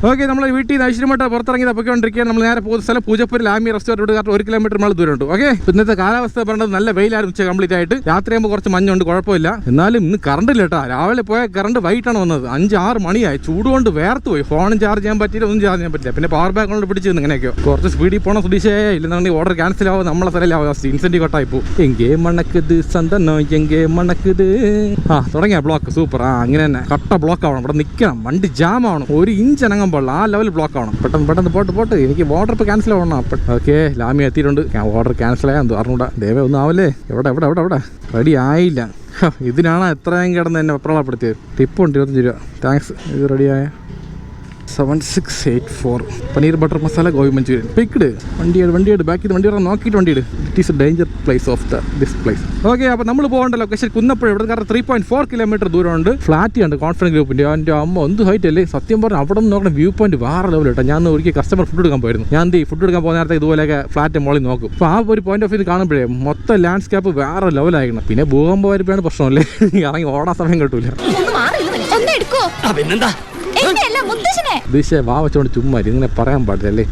Okay, നമ്മൾ വീട്ടിൽ നിന്ന് ഐശ്വര്യമായിട്ട് പുറത്തിറങ്ങി തപ്പിക്കൊണ്ടിരിക്കുകയാണ്. നമ്മൾ നേരെ പോകുന്ന സ്ഥലം പൂജപ്പുര ലാമി റെസ്റ്റോറൻറ്റ് 1 കിലോമീറ്റർ നമ്മൾ ദൂരമുണ്ട്. ഓക്കെ, ഇന്നത്തെ കാലാവസ്ഥ പറഞ്ഞത് നല്ല വെയിലായിരുന്നു ഉച്ച കംപ്ലീറ്റ് ആയിട്ട്. രാത്രിയാകുമ്പോൾ കുറച്ച് മഞ്ഞുണ്ട്, കുഴപ്പമില്ല. എന്നാലും ഇന്ന് കറണ്ട് ഇല്ല കേട്ടോ. രാവിലെ പോയ കറണ്ട് വൈകിട്ടാണ് വന്നത്. 5-6 മണിയായി. ചൂടുകൊണ്ട് വേർത്ത് പോയി. ഫോണും ചാർജ് ചെയ്യാൻ പറ്റില്ല, ഒന്നും ചാർജ് ചെയ്യാൻ പറ്റില്ല. പിന്നെ പവർ ബാങ്ക് കൊണ്ട് പിടിച്ച് ഇങ്ങനെയൊക്കെയോ കുറച്ച് സ്പീഡിൽ പോകണം. സുധീഷേ, ഇല്ലെന്നുണ്ടെങ്കിൽ ഓർഡർ ക്യാൻസൽ ആവും. നമ്മളെ സ്ഥലമാവും, ഇൻസെൻറ്റീവ് കട്ടായി പോകും. എങ്കേ മണക്കുത് സന്തനോ എങ്കേ മണക്കുത്. തുടങ്ങിയ ബ്ലോക്ക് സൂപ്പർ. അങ്ങനെ തന്നെ കട്ട ബ്ലോക്ക് ആവണം. ഇവിടെ നിൽക്കണം, വണ്ടി ജാം ആവണം. 1 ഇഞ്ച് അനങ്ങാൻ പാടില്ല. ആ ലെവൽ ബ്ലോക്ക് ആവണം. പെട്ടെന്ന് പോട്ട് എനിക്ക് ഓർഡർ ഇപ്പോൾ ക്യാൻസൽ ആവണം. ഓക്കെ, ലാമി എത്തിയിട്ടുണ്ട്. ഓർഡർ ക്യാൻസൽ ആയാൽ അറിഞ്ഞൂടാ. ദയവേ ഒന്നും ആവല്ലേ. എവിടെ റെഡി ആയില്ല. ഇതിനാണ് എത്രയും കിടന്ന് എന്നെ വെപ്രളപ്പെടുത്തിയത്. ടിപ്പുണ്ട് 25 രൂപ. താങ്ക്സ്. ഇത് റെഡിയായ 7684 paneer butter masala gobi Manchurian. Picked വണ്ടിയുടെ ബാക്കിൽ വണ്ടി നോക്കിയിട്ട് വണ്ടിയിട്. It is a danger place of this place. Okay, അപ്പോൾ നമ്മൾ പോകേണ്ട ലൊക്കേഷൻ കുന്നപ്പുഴ. ഇവിടെ കാരണം 3.4 കിലോമീറ്റർ ദൂരമുണ്ട്. ഫ്ലാറ്റ് ഉണ്ട് കോൺഫിഡൻസ് ഗ്രൂപ്പിൻ്റെ. എൻ്റെ അമ്മ എന്ത് ഹൈറ്റ് അല്ലേ. സത്യം പറഞ്ഞാൽ അവിടെ നിന്ന് നോക്കണം വ്യൂ പോയിന്റ് വേറെ ലെവൽ കേട്ടോ. ഞാൻ ഒരിക്കൽ കസ്റ്റമർ ഫുഡ് എടുക്കാൻ പോയിരുന്നു. ഞാൻ ഫുഡ് എടുക്കാൻ പോകുന്ന നേരത്തെ ഇതുപോലെയൊക്കെ ഫ്ലാറ്റ് മോളിൽ നോക്കും. അപ്പോൾ ആ ഒരു പോയിന്റ് ഓഫ് വ്യൂ കാണുമ്പോഴേ മൊത്തം ലാൻഡ്സ്കേപ്പ് വേറെ ലെവലായിരുന്നു. പിന്നെ ഭൂകമ്പം വരുമ്പോഴാണ് പ്രശ്നമല്ലേ, ഇറങ്ങി ഓടാൻ സമയം കിട്ടൂല. ദിശ വാ വെച്ചോണ്ട് ചുമ്മാ ഇങ്ങനെ പറയാൻ പാടില്ലല്ലേ.